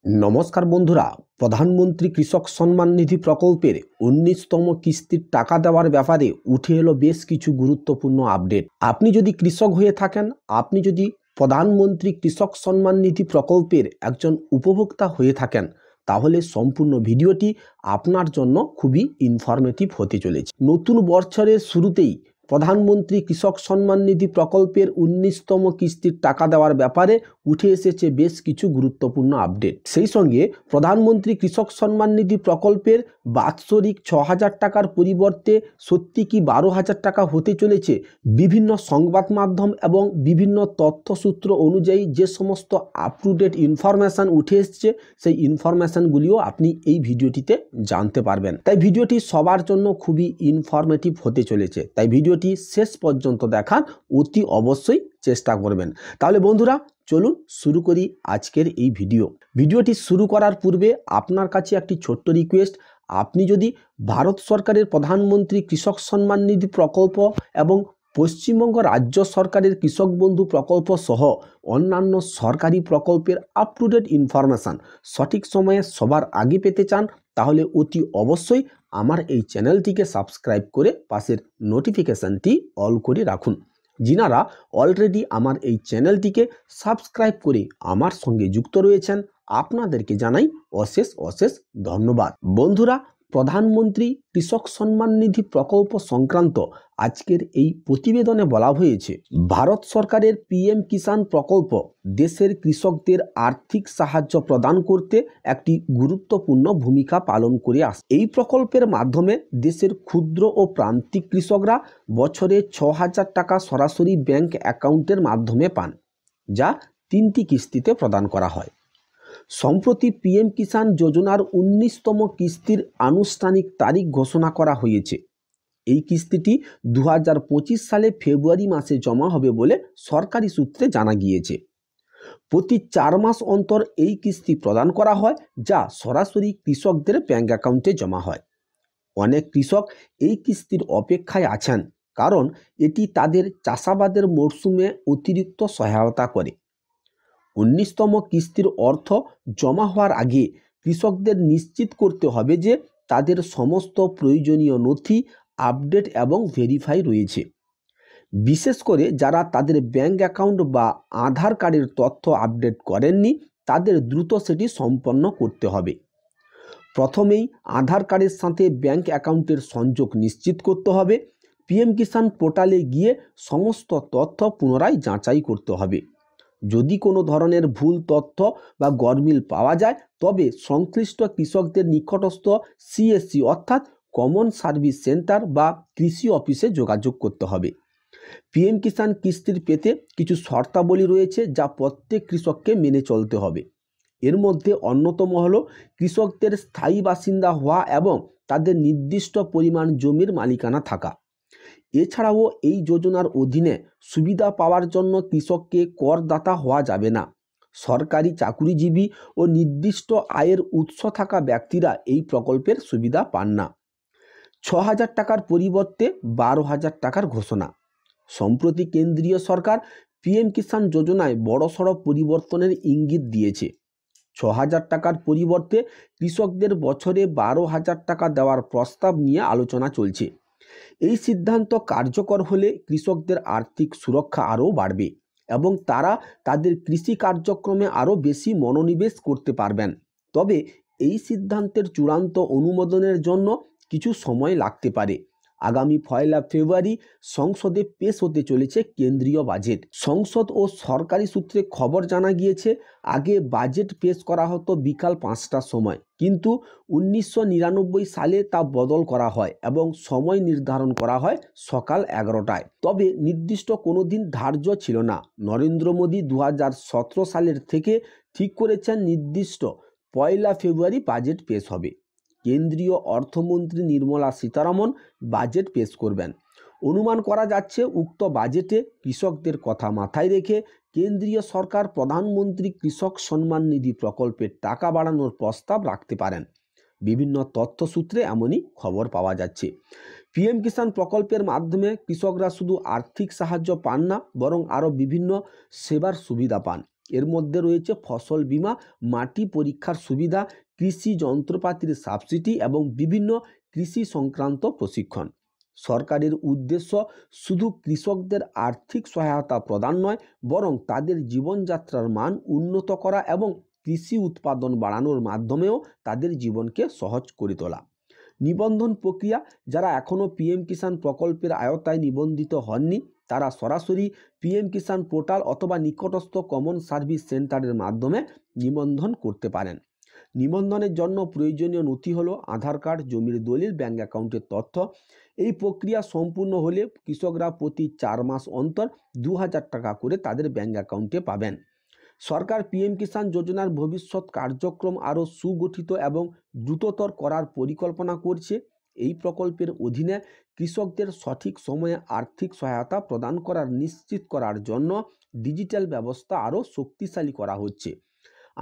नमस्कार बंधुरा प्रधानमंत्री कृषक सम्मान निधि प्रकल्पेर 19तम किस्तिर टाका देवार ব্যাপারে उठे एलो बेश किछु गुरुत्वपूर्ण आपडेट। आपनि यदि कृषक हये थाकेन, आपनि यदि प्रधानमंत्री कृषक सम्मान निधि प्रकल्पेर एकजन उपभोक्ता हये थाकेन, ताहले सम्पूर्ण भिडियोटी आपनार जन्य खुबই इनफरमेटिव होते चलेছে। नतून बछरेर शुरूतेई प्रधानमंत्री कृषक सम्मान निधि प्रकल्पेर 19तम किस्तिर टाका देवार ব্যাপারে उठे एसेছে बेश किछु गुरुत्वपूर्ण आपडेट। सेई संगे प्रधानमंत्री कृषक सम्मान निधि प्रकल्पेर बात्सरिक ৬০০০ टाकार परिवर्ते सत्यि कि ১২,০০০ टाका होते चलेছে विभिन्न संबाद माध्यम एवं विभिन्न तथ्यसूत्र अनुयायी जे समस्त आप टू डेट इनफरमेशन उठे एसेছে সেই इनफरमेशनगुलिও আপনি এই ভিডিওটিতে জানতে পারবেন। তাই ভিডিওটি সবার জন্য খুবই ইনফরমেটিভ হতে চলেছে, তাই ভিডিওটি শেষ পর্যন্ত দেখার অতি অবশ্যই চেষ্টা করবেন। তাহলে বন্ধুরা চলুন শুরু করি আজকের এই ভিডিওটি শুরু করার পূর্বে আপনার কাছে একটি ছোট্ট রিকোয়েস্ট, আপনি যদি ভারত সরকারের প্রধানমন্ত্রী কৃষক সম্মান নিধি প্রকল্প এবং পশ্চিমবঙ্গ রাজ্য সরকারের কৃষক বন্ধু প্রকল্প সহ অন্যান্য সরকারি প্রকল্পের আপ টু ডেট ইনফরমেশন সঠিক সময়ে সবার আগে পেতে চান, তাহলে অতি অবশ্যই আমার এই চ্যানেলটিকে সাবস্ক্রাইব করে পাশের নোটিফিকেশনটি অল করে রাখুন। যিনারা অলরেডি আমার এই চ্যানেলটিকে সাবস্ক্রাইব করে আমার সঙ্গে যুক্ত রয়েছেন, আপনাদেরকে জানাই অশেষ অশেষ ধন্যবাদ। বন্ধুরা, প্রধানমন্ত্রী কৃষক সম্মান নিধি প্রকল্প সংক্রান্ত আজকের এই প্রতিবেদনে বলা হয়েছে, ভারত সরকারের পিএম কিষাণ প্রকল্প দেশের কৃষকদের আর্থিক সাহায্য প্রদান করতে একটি গুরুত্বপূর্ণ ভূমিকা পালন করে আসছে। এই প্রকল্পের মাধ্যমে দেশের ক্ষুদ্র ও প্রান্তিক কৃষকরা বছরে ৬০০০ টাকা সরাসরি ব্যাংক অ্যাকাউন্টের মাধ্যমে পান, যা ৩টি কিস্তিতে প্রদান করা হয়। সম্প্রতি পিএম কিষাণ যোজনার 19তম কিস্তির আনুষ্ঠানিক তারিখ ঘোষণা করা হয়েছে। এই কিস্তিটি 2025 সালে ফেব্রুয়ারি মাসে জমা হবে বলে সরকারি সূত্রে জানা গিয়েছে। প্রতি 4 মাস অন্তর এই কিস্তি প্রদান করা হয়, যা সরাসরি কৃষকদের ব্যাংক অ্যাকাউন্টে জমা হয়। অনেক কৃষক এই কিস্তির অপেক্ষায় আছেন, কারণ এটি তাদের চাষাবাদের মরশুমে অতিরিক্ত সহায়তা করে। 19তম কিস্তির অর্থ জমা হওয়ার আগে কৃষকদের নিশ্চিত করতে হবে যে তাদের সমস্ত প্রয়োজনীয় নথি আপডেট এবং ভেরিফাই রয়েছে। বিশেষ করে যারা তাদের ব্যাংক অ্যাকাউন্ট বা আধার কার্ডের তথ্য আপডেট করেননি, তাদের দ্রুত সেটি সম্পন্ন করতে হবে। প্রথমেই আধার কার্ডের সাথে ব্যাংক অ্যাকাউন্টের সংযোগ নিশ্চিত করতে হবে। পিএম কিষাণ পোর্টালে গিয়ে সমস্ত তথ্য পুনরায় যাচাই করতে হবে। যদি কোনো ধরনের ভুল তথ্য বা গরমিল পাওয়া যায়, তবে সংশ্লিষ্ট কৃষকদের নিকটস্থ সিএসসি অর্থাৎ কমন সার্ভিস সেন্টার বা কৃষি অফিসে যোগাযোগ করতে হবে। পিএম কিষাণ কিস্তির পেতে কিছু শর্তাবলী রয়েছে, যা প্রত্যেক কৃষককে মেনে চলতে হবে। এর মধ্যে অন্যতম হলো কৃষকদের স্থায়ী বাসিন্দা হওয়া এবং তাদের নির্দিষ্ট পরিমাণ জমির মালিকানা থাকা। এছাড়াও এই যোজনার অধীনে সুবিধা পাওয়ার জন্য কৃষককে করদাতা হওয়া যাবে না। সরকারি চাকুরিজীবী ও নির্দিষ্ট আয়ের উৎস থাকা ব্যক্তিরা এই প্রকল্পের সুবিধা পান না। ৬০০০ টাকার পরিবর্তে ১২,০০০ টাকার ঘোষণা। সম্প্রতি কেন্দ্রীয় সরকার পিএম কিষাণ যোজনায় বড়সড় পরিবর্তনের ইঙ্গিত দিয়েছে। ৬০০০ টাকার পরিবর্তে কৃষকদের বছরে ১২,০০০ টাকা দেওয়ার প্রস্তাব নিয়ে আলোচনা চলছে। এই সিদ্ধান্ত কার্যকর হলে কৃষকদের আর্থিক সুরক্ষা আরও বাড়বে এবং তারা তাদের কৃষি কার্যক্রমে আরও বেশি মনোনিবেশ করতে পারবেন। তবে এই সিদ্ধান্তের চূড়ান্ত অনুমোদনের জন্য কিছু সময় লাগতে পারে। আগামী 1 ফেব্রুয়ারি সংসদে পেশ হতে চলেছে কেন্দ্রীয় বাজেট। সংসদ ও সরকারি সূত্রে খবর জানা গিয়েছে, আগে বাজেট পেশ করা হতো বিকাল 5টার সময়, কিন্তু 1999 সালে তা বদল করা হয় এবং সময় নির্ধারণ করা হয় সকাল 11টায়। তবে নির্দিষ্ট কোনো দিন ধার্য ছিল না। নরেন্দ্র মোদী 2017 সালের থেকে ঠিক করেছেন নির্দিষ্ট 1 ফেব্রুয়ারি বাজেট পেশ হবে। কেন্দ্রীয় অর্থমন্ত্রী নির্মলা সীতারামন বাজেট পেশ করবেন। অনুমান করা যাচ্ছে উক্ত বাজেটে কৃষকদের কথা মাথায় রেখে কেন্দ্রীয় সরকার প্রধানমন্ত্রী কৃষক সম্মান নিধি প্রকল্পের টাকা বাড়ানোর প্রস্তাব রাখতে পারেন। বিভিন্ন তথ্যসূত্রে এমনই খবর পাওয়া যাচ্ছে। পিএম কিষাণ প্রকল্পের মাধ্যমে কৃষকরা শুধু আর্থিক সাহায্য পান না, বরং আরও বিভিন্ন সেবার সুবিধা পান। এর মধ্যে রয়েছে ফসল বীমা, মাটি পরীক্ষার সুবিধা, কৃষি যন্ত্রপাতির সাবসিডি এবং বিভিন্ন কৃষি সংক্রান্ত প্রশিক্ষণ। সরকারের উদ্দেশ্য শুধু কৃষকদের আর্থিক সহায়তা প্রদান নয়, বরং তাদের জীবনযাত্রার মান উন্নত করা এবং কৃষি উৎপাদন বাড়ানোর মাধ্যমেও তাদের জীবনকে সহজ করে তোলা। নিবন্ধন প্রক্রিয়া: যারা এখনও পিএম কিষাণ প্রকল্পের আওতায় নিবন্ধিত হননি, তারা সরাসরি পিএম কিষাণ পোর্টাল অথবা নিকটস্থ কমন সার্ভিস সেন্টারের মাধ্যমে নিবন্ধন করতে পারেন। নিবন্ধনের জন্য প্রয়োজনীয় নথি হলো আধার কার্ড, জমির দলিল, ব্যাঙ্ক অ্যাকাউন্টের তথ্য। এই প্রক্রিয়া সম্পূর্ণ হলে কৃষকরা প্রতি 4 মাস অন্তর 2000 টাকা করে তাদের ব্যাঙ্ক অ্যাকাউন্টে পাবেন। সরকার পিএম কিষাণ যোজনার ভবিষ্যৎ কার্যক্রম আরও সুগঠিত এবং দ্রুততর করার পরিকল্পনা করছে। এই প্রকল্পের অধীনে কৃষকদের সঠিক সময়ে আর্থিক সহায়তা প্রদান করার নিশ্চিত করার জন্য ডিজিটাল ব্যবস্থা আরও শক্তিশালী করা হচ্ছে।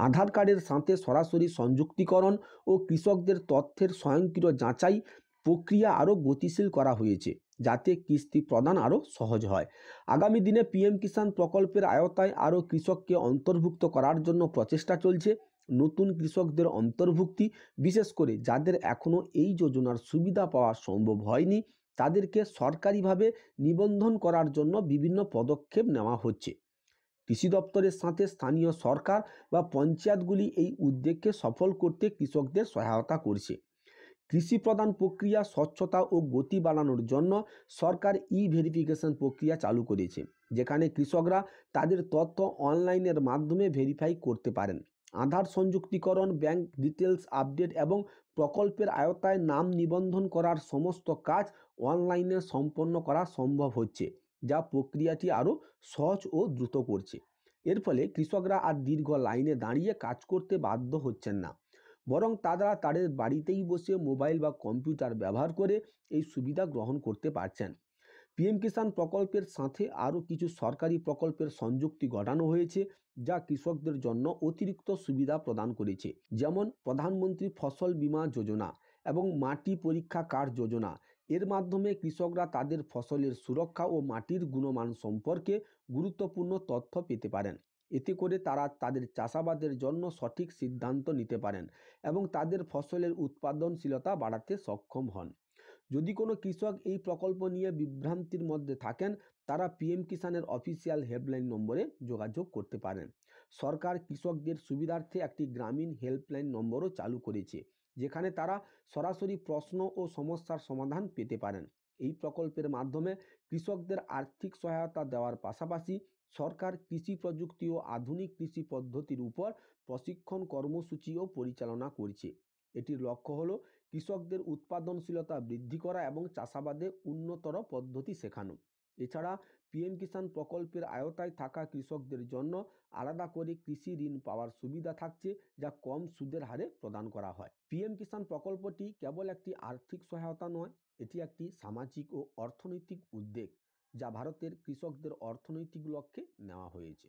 আধার কার্ডের সাথে সরাসরি সংযুক্তিকরণ ও কৃষকদের তথ্যের স্বয়ংক্রিয় যাচাই প্রক্রিয়া আরও গতিশীল করা হয়েছে, যাতে কিস্তি প্রদান আরও সহজ হয়। আগামী দিনে পিএম কিষাণ প্রকল্পের আওতায় আরও কৃষককে অন্তর্ভুক্ত করার জন্য প্রচেষ্টা চলছে। নতুন কৃষকদের অন্তর্ভুক্তি, বিশেষ করে যাদের এখনও এই যোজনার সুবিধা পাওয়া সম্ভব হয়নি, তাদেরকে সরকারিভাবে নিবন্ধন করার জন্য বিভিন্ন পদক্ষেপ নেওয়া হচ্ছে। কৃষি দপ্তরের সাথে স্থানীয় সরকার বা পঞ্চায়েতগুলি এই উদ্যোগকে সফল করতে কৃষকদের সহায়তা করছে। কৃষি প্রদান প্রক্রিয়া স্বচ্ছতা ও গতি বাড়ানোর জন্য সরকার ভেরিফিকেশন প্রক্রিয়া চালু করেছে, যেখানে কৃষকরা তাদের তথ্য অনলাইনের মাধ্যমে ভেরিফাই করতে পারেন। আধার সংযুক্তিকরণ, ব্যাংক ডিটেলস আপডেট এবং প্রকল্পের আওতায় নাম নিবন্ধন করার সমস্ত কাজ অনলাইনে সম্পন্ন করা সম্ভব হচ্ছে, যা প্রক্রিয়াটি আরও সহজ ও দ্রুত করছে। এর ফলে কৃষকরা আর দীর্ঘ লাইনে দাঁড়িয়ে কাজ করতে বাধ্য হচ্ছেন না, বরং তারা তাদের বাড়িতেই বসে মোবাইল বা কম্পিউটার ব্যবহার করে এই সুবিধা গ্রহণ করতে পারছেন। পিএম কিষাণ প্রকল্পের সাথে আরও কিছু সরকারি প্রকল্পের সংযুক্তি ঘটানো হয়েছে, যা কৃষকদের জন্য অতিরিক্ত সুবিধা প্রদান করেছে, যেমন প্রধানমন্ত্রী ফসল বীমা যোজনা এবং মাটি পরীক্ষা কার্ড যোজনা। এর মাধ্যমে কৃষকরা তাদের ফসলের সুরক্ষা ও মাটির গুণমান সম্পর্কে গুরুত্বপূর্ণ তথ্য পেতে পারেন। এতে করে তারা তাদের চাষাবাদের জন্য সঠিক সিদ্ধান্ত নিতে পারেন এবং তাদের ফসলের উৎপাদনশীলতা বাড়াতে সক্ষম হন। যদি কোনো কৃষক এই প্রকল্প নিয়ে বিভ্রান্তির মধ্যে থাকেন, তারা পিএম কিষাণের অফিসিয়াল হেল্পলাইন নম্বরে যোগাযোগ করতে পারেন। সরকার কৃষকদের সুবিধার্থে একটি গ্রামীণ হেল্পলাইন নম্বরও চালু করেছে, যেখানে তারা সরাসরি প্রশ্ন ও সমস্যার সমাধান পেতে পারেন। এই প্রকল্পের মাধ্যমে কৃষকদের আর্থিক সহায়তা দেওয়ার পাশাপাশি সরকার কৃষি প্রযুক্তি ও আধুনিক কৃষি পদ্ধতির উপর প্রশিক্ষণ কর্মসূচিও পরিচালনা করছে। এটির লক্ষ্য হলো কৃষকদের উৎপাদনশীলতা বৃদ্ধি করা এবং চাষাবাদে উন্নতর পদ্ধতি শেখানো। এছাড়া পিএম কিষাণ প্রকল্পের আওতায় থাকা কৃষকদের জন্য আলাদা করে কৃষি ঋণ পাওয়ার সুবিধা থাকছে, যা কম সুদের হারে প্রদান করা হয়। পিএম কিষাণ প্রকল্পটি কেবল একটি আর্থিক সহায়তা নয়, এটি একটি সামাজিক ও অর্থনৈতিক উদ্যোগ, যা ভারতের কৃষকদের অর্থনৈতিক লক্ষ্যে নেওয়া হয়েছে।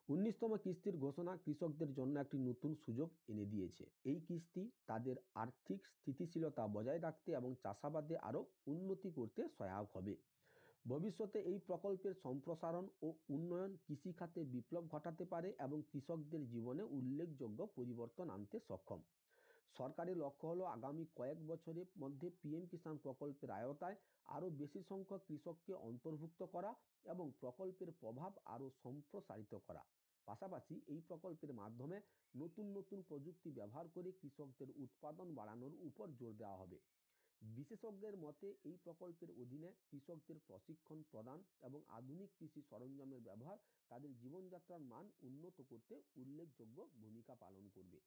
19তম কিস্তির ঘোষণা কৃষকদের জন্য একটি নতুন সুযোগ এনে দিয়েছে। এই কিস্তি তাদের আর্থিক স্থিতিশীলতা বজায় রাখতে এবং চাষাবাদে আরও উন্নতি করতে সহায়ক হবে। ভবিষ্যতে এই প্রকল্পের সম্প্রসারণ ও উন্নয়ন কৃষিখাতে বিপ্লব ঘটাতে পারে এবং কৃষকদের জীবনে উল্লেখযোগ্য পরিবর্তন আনতে সক্ষম। সরকারের লক্ষ্য হলো আগামী কয়েক বছরের মধ্যে পিএম কিষাণ প্রকল্পের আওতায় আরও বেশি সংখ্যক কৃষককে অন্তর্ভুক্ত করা এবং প্রকল্পের প্রভাব আরও সম্প্রসারিত করা। পাশাপাশি এই প্রকল্পের মাধ্যমে নতুন নতুন প্রযুক্তি ব্যবহার করে কৃষকদের উৎপাদন বাড়ানোর উপর জোর দেওয়া হবে। বিশেষজ্ঞের মতে এই প্রকল্পের অধীনে কৃষকদের প্রশিক্ষণ প্রদান এবং আধুনিক কৃষি সরঞ্জামের ব্যবহার তাদের জীবনযাত্রার মান উন্নত করতে উল্লেখযোগ্য ভূমিকা পালন করবে।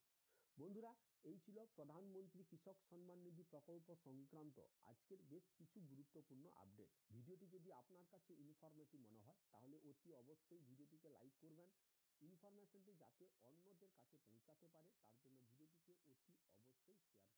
বন্ধুরা, এই ছিল প্রধানমন্ত্রী কৃষক সম্মান নিধি প্রকল্প সংক্রান্ত আজকের বেশ কিছু গুরুত্বপূর্ণ আপডেট। ভিডিওটি যদি আপনার কাছে ইনফরমেটিভ মনে হয়, তাহলে অতি অবশ্যই ভিডিওটিকে লাইক করবেন। ইনফরমেশনটি যাতে অন্যদের কাছে পৌঁছাতে পারে, তার জন্য ভিডিওটিকে অতি অবশ্যই শেয়ার করবেন।